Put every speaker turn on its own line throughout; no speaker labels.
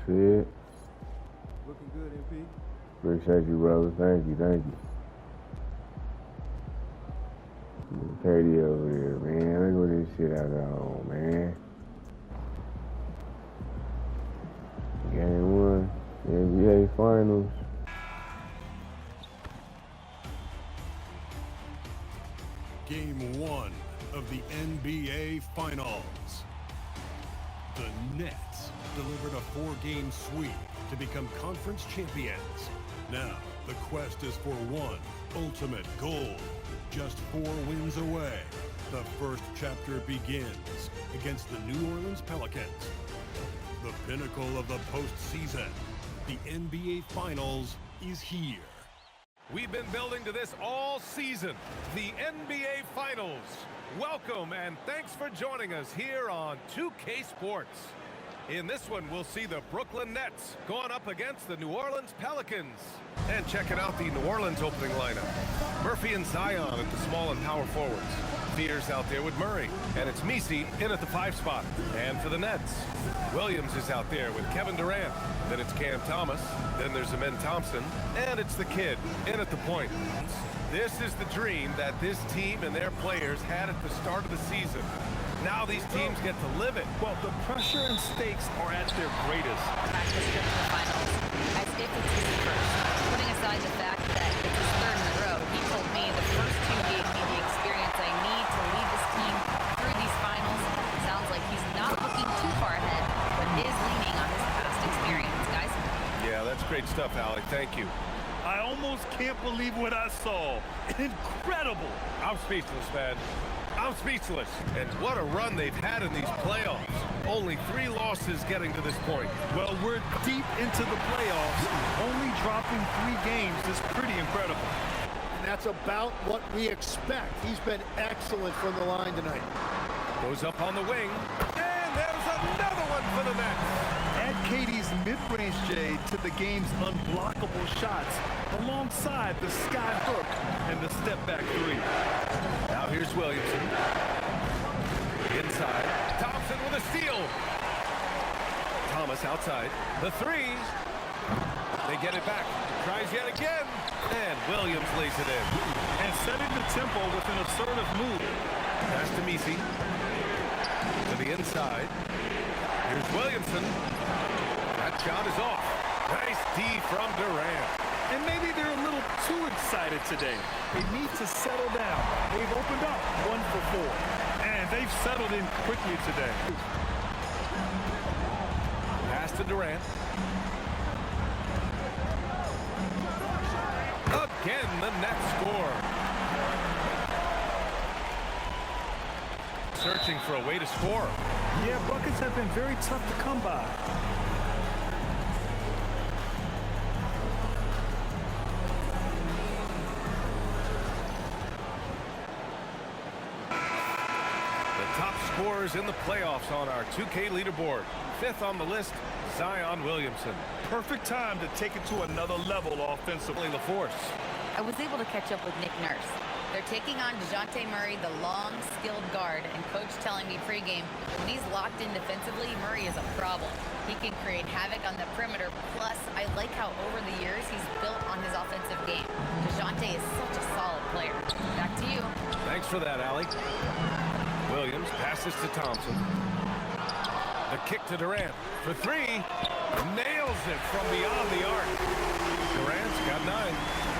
See it?
Looking good, MP.
Appreciate you, brother. Thank you, thank you. KD over here, man. Look what this shit I got on, man. GM1, NBA Finals.
Game 1 of the NBA Finals. The Nets delivered a 4-game sweep to become conference champions. Now, the quest is for one ultimate goal. Just 4 wins away. The first chapter begins against the New Orleans Pelicans. The pinnacle of the postseason, the NBA Finals, is here.
We've been building to this all season, the NBA Finals. Welcome and thanks for joining us here on 2K Sports. In this one, we'll see the Brooklyn Nets going up against the New Orleans Pelicans. And checking out the New Orleans opening lineup. Murphy and Zion at the small and power forwards. Fears out there with Murray. And it's Messi in at the 5 spot. And for the Nets, Williams is out there with Kevin Durant. Then it's Cam Thomas. Then there's Amen Thompson. And it's the kid in at the point. This is the dream that this team and their players had at the start of the season. Now these teams get to live it.
Well, the pressure and stakes are at their greatest.
Practice trip to the finals. I stayed with season first. Putting aside the fact that it's his 3rd in a row, he told me the first 2 gave me the experience I need to lead this team through these finals. Sounds like he's not looking too far ahead, but is leaning on his past experience, guys.
Yeah, that's great stuff, Allie. Thank you.
I almost can't believe what I saw. Incredible.
I'm speechless, man. I'm speechless. And what a run they've had in these playoffs. Only 3 losses getting to this point.
Well, we're deep into the playoffs. Only dropping 3 games is pretty incredible.
And that's about what we expect. He's been excellent from the line tonight.
Goes up on the wing. And there's another one for the Nets.
Add KD's mid-range J to the game's unblockable shots alongside the sky hook and the step-back 3.
Now here's Williamson. Inside. Thompson with a steal. Thomas outside. The 3. They get it back. Tries yet again. And Williams lays it in.
And setting the tempo with an assertive move.
Pass to Messi. To the inside. Here's Williamson. That shot is off. Nice D from Durant.
And maybe they're a little too excited today. They need to settle down. They've opened up 1 for 4. And they've settled in quickly today.
Pass to Durant. Again, the Nets score. Searching for a way to score.
Yeah, buckets have been very tough to come by.
Scorers in the playoffs on our 2K leaderboard. 5th on the list, Zion Williamson.
Perfect time to take it to another level offensively.
The force.
I was able to catch up with Nick Nurse. They're taking on DeJounte Murray, the long, skilled guard, and coach telling me pregame, when he's locked in defensively, Murray is a problem. He can create havoc on the perimeter, plus I like how over the years he's built on his offensive game. DeJounte is such a solid player. Back to you.
Thanks for that, Allie. Williams passes to Thompson. The kick to Durant for 3. Nails it from beyond the arc. Durant's got 9.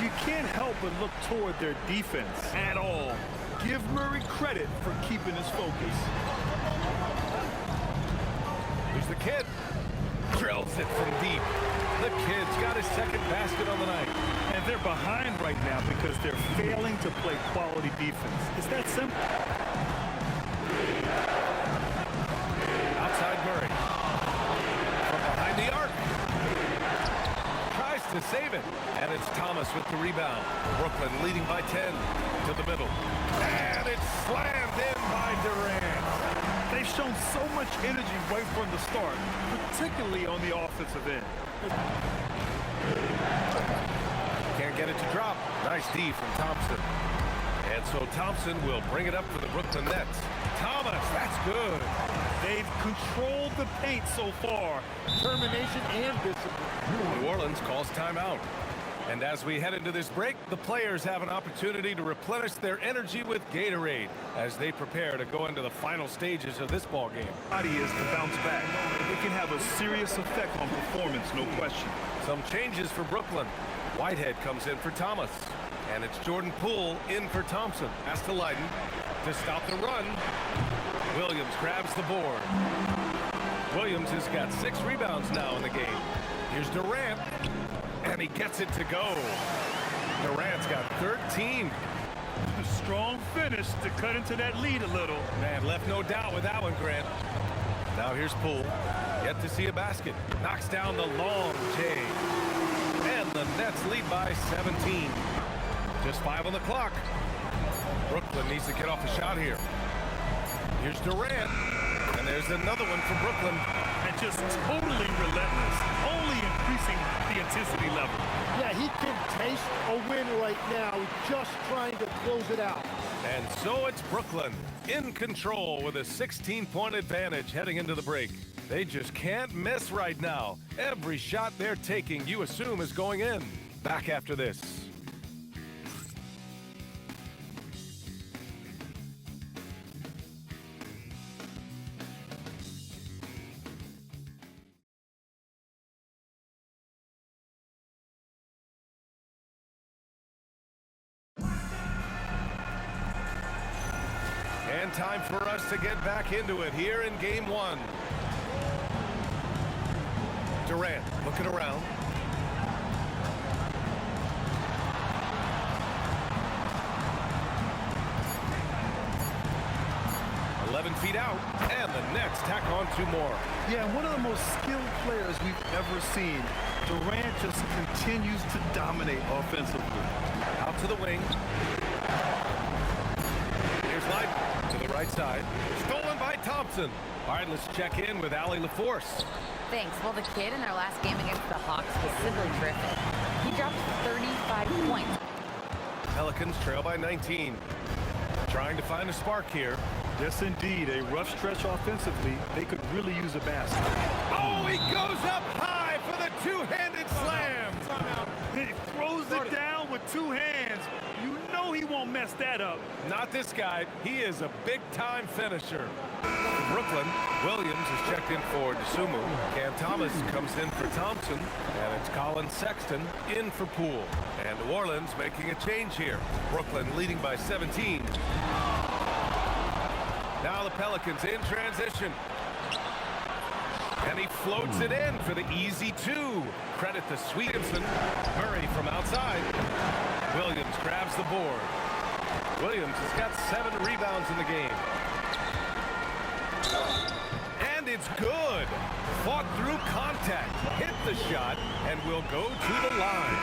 You can't help but look toward their defense at all. Give Murray credit for keeping his focus.
Here's the kid. Drills it from deep. The kid's got his 2nd basket on the night.
And they're behind right now because they're failing to play quality defense. It's that simple.
Outside Murray. From behind the arc. Tries to save it. And it's Thomas with the rebound. Brooklyn leading by 10 to the middle. And it's slammed in by Durant.
They've shown so much energy right from the start, particularly on the offensive end.
Can't get it to drop. Nice D from Thompson. And so Thompson will bring it up for the Brooklyn Nets. Thomas, that's good.
They've controlled the paint so far.
Determination and discipline.
New Orleans calls timeout. And as we head into this break, the players have an opportunity to replenish their energy with Gatorade as they prepare to go into the final stages of this ball game.
Body is to bounce back. It can have a serious effect on performance, no question.
Some changes for Brooklyn. Whitehead comes in for Thomas. And it's Jordan Poole in for Thompson. Has to Leiden to stop the run. Williams grabs the board. Williams has got 6 rebounds now in the game. Here's Durant. And he gets it to go. Durant's got 13.
A strong finish to cut into that lead a little.
Man, left no doubt with that one, Grant. Now here's Poole. Yet to see a basket. Knocks down the long J. And the Nets lead by 17. Just 5 on the clock. Brooklyn needs to get off a shot here. Here's Durant. And there's another one for Brooklyn.
And just totally relentless. Only increasing the intensity level.
Yeah, he can taste a win right now. He's just trying to close it out.
And so it's Brooklyn in control with a 16-point advantage heading into the break. They just can't miss right now. Every shot they're taking, you assume, is going in. Back after this. And time for us to get back into it here in game 1. Durant looking around. Feet out, and the Nets tack on 2 more.
Yeah, one of the most skilled players we've ever seen. Durant just continues to dominate offensively.
Out to the wing. Here's Leiden to the right side. Stolen by Thompson. All right, let's check in with Allie LaForce.
Thanks. Well, the kid in our last game against the Hawks was simply terrific. He dropped 35 points.
Pelicans trail by 19. Trying to find a spark here.
Yes, indeed. A rough stretch offensively. They could really use a basket.
Oh, he goes up high for the two-handed slam.
He throws it down with 2 hands. You know he won't mess that up.
Not this guy. He is a big-time finisher. For Brooklyn, Williams is checked in for Dosunmu. Cam Thomas comes in for Thompson. And it's Colin Sexton in for Poole. And New Orleans making a change here. Brooklyn leading by 17. Now the Pelicans in transition. And he floats it in for the easy 2. Credit to Swedenson. Murray from outside. Williams grabs the board. Williams has got 7 rebounds in the game. And it's good. Fought through contact. Hit the shot and will go to the line.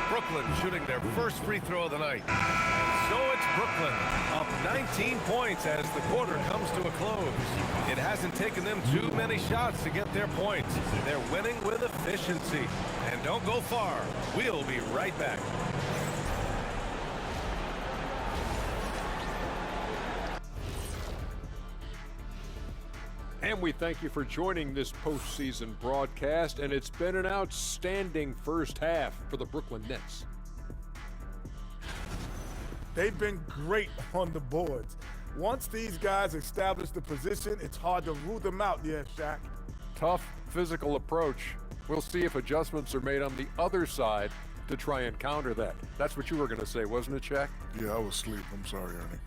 Brooklyn shooting their first free throw of the night. And so it's Brooklyn up 19 points as the quarter comes to a close. It hasn't taken them too many shots to get their points. They're winning with efficiency. And don't go far. We'll be right back.
And we thank you for joining this postseason broadcast, and it's been an outstanding first half for the Brooklyn Nets.
They've been great on the boards. Once these guys establish the position, it's hard to rule them out, yeah, Shaq.
Tough physical approach. We'll see if adjustments are made on the other side to try and counter that. That's what you were going to say, wasn't it, Shaq?
Yeah, I was asleep. I'm sorry, Ernie.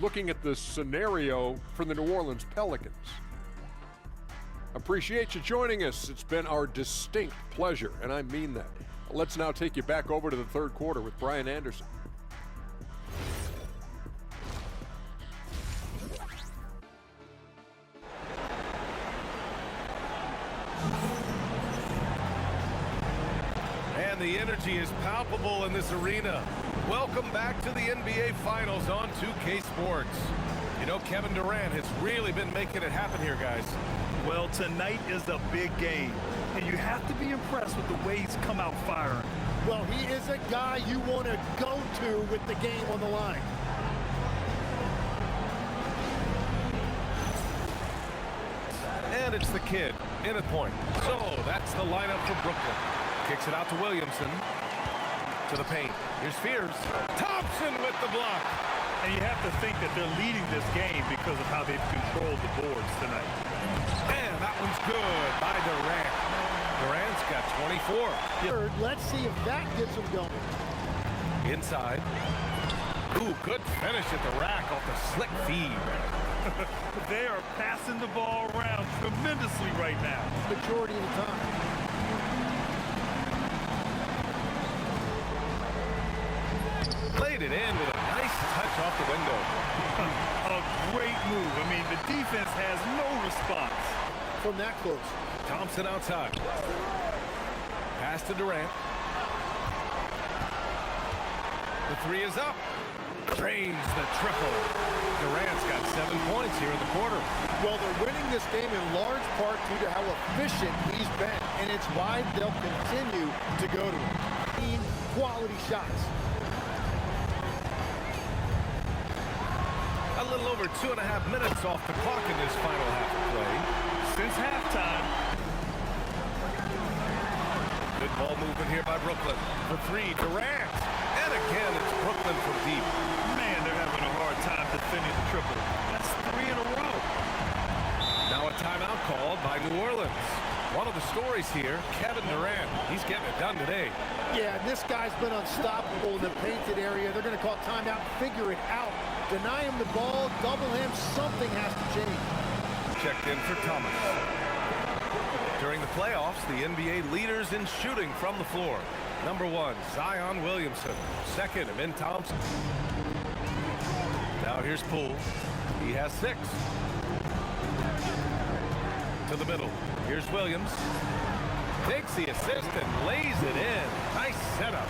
Looking at the scenario for the New Orleans Pelicans. Appreciate you joining us. It's been our distinct pleasure, and I mean that. Let's now take you back over to the third quarter with Brian Anderson.
And the energy is palpable in this arena. Welcome back to the NBA Finals on 2K Sports. You know, Kevin Durant has really been making it happen here, guys.
Well, tonight is a big game, and you have to be impressed with the way he's come out firing.
Well, he is a guy you want to go to with the game on the line.
And it's the kid in at point. So that's the lineup for Brooklyn. Kicks it out to Williamson. To the paint. Here's Fears. Thompson with the block.
And you have to think that they're leading this game because of how they've controlled the boards tonight.
And that one's good by Durant. Durant's got 24.
Third, let's see if that gets him going.
Inside. Ooh, good finish at the rack off the slick feed.
They are passing the ball around tremendously right now.
Majority of the time.
Played it in with a nice touch off the window.
A great move. I mean, the defense has no response.
From that close.
Thompson outside. Pass to Durant. The three is up. Drains the triple. Durant's got 7 points here in the quarter.
Well, they're winning this game in large part due to how efficient he's been, and it's why they'll continue to go to him. Quality shots.
A little over 2.5 minutes off the clock in this final half of play.
Since halftime.
Good ball movement here by Brooklyn. The three, Durant. And again, it's Brooklyn from deep.
Man, they're having a hard time defending the triple. That's 3 in a row.
Now a timeout called by New Orleans. One of the stories here, Kevin Durant. He's getting it done today.
Yeah, this guy's been unstoppable in the painted area. They're going to call timeout, figure it out. Deny him the ball, double him, something has to change.
Checked in for Thomas. During the playoffs, the NBA leaders in shooting from the floor. Number 1, Zion Williamson. Second, Amin Thompson. Now here's Poole. He has 6. To the middle. Here's Williams. Takes the assist and lays it in. Nice setup.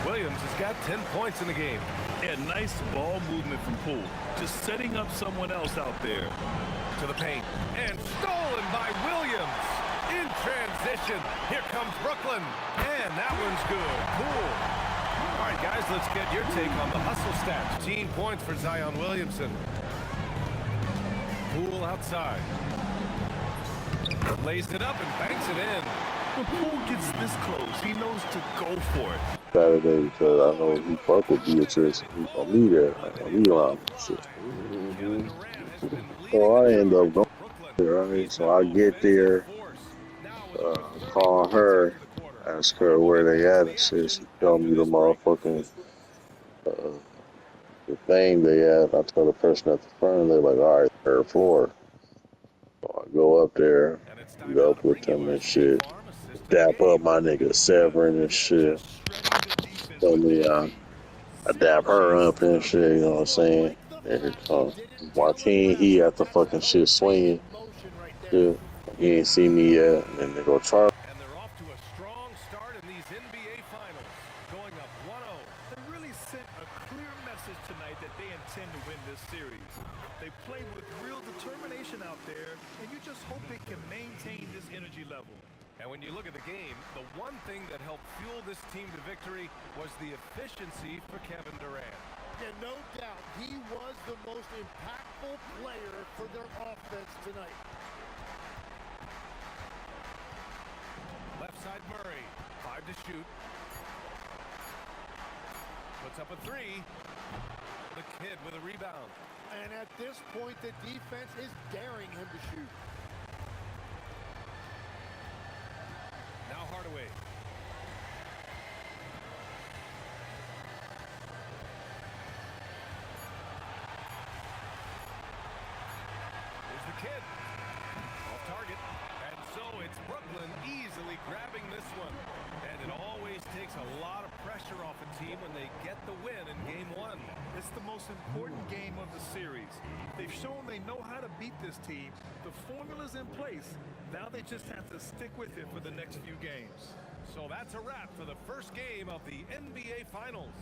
Williams has got 10 points in the game.
Yeah, nice ball movement from Poole. Just setting up someone else out there.
To the paint. And stolen by Williams. In transition. Here comes Brooklyn. And that one's good. Cool. All right, guys, let's get your take on the hustle stats. 15 points for Zion Williamson. Poole outside. Lays it up and banks it in.
When Poole gets this close, he knows to go for it.
Saturday because I know he fuck with Beatrice. He gonna be there. He gonna be around shit. So I end up going there, right? So I get there, call her, ask her where they at and shit. She tell me the motherfucking the thing they at. I tell the person at the front, they're like, all right, third floor. So I go up there, meet up with them and shit. Dap up my nigga Severin and shit. Tell me I dap her up and shit, you know what I'm saying? And Joaquin, he at the fucking shit swinging. Shit. He ain't see me yet. And they go Charlie.
And they're off to a strong start in these NBA Finals. Going up 1-0.
They really sent a clear message tonight that they intend to win this series. They played with real determination out there, and you just hope they can maintain this energy level.
And when you look at the game, the one thing that helped fuel this team to victory was the efficiency for Kevin Durant.
And no doubt, he was the most impactful player for their offense tonight.
Left side Murray, 5 to shoot. Puts up a 3. The kid with a rebound.
And at this point, the defense is daring him to shoot.
Now Hardaway. Here's the kid. Off target. And so it's Brooklyn easily grabbing this one. And it always takes a lot of pressure off a team when they get the win in Game 1.
It's the most important game of the series. They've shown they know how to beat this team. The formula's in place. Now they just have to stick with it for the next few games.
So that's a wrap for the first game of the NBA Finals.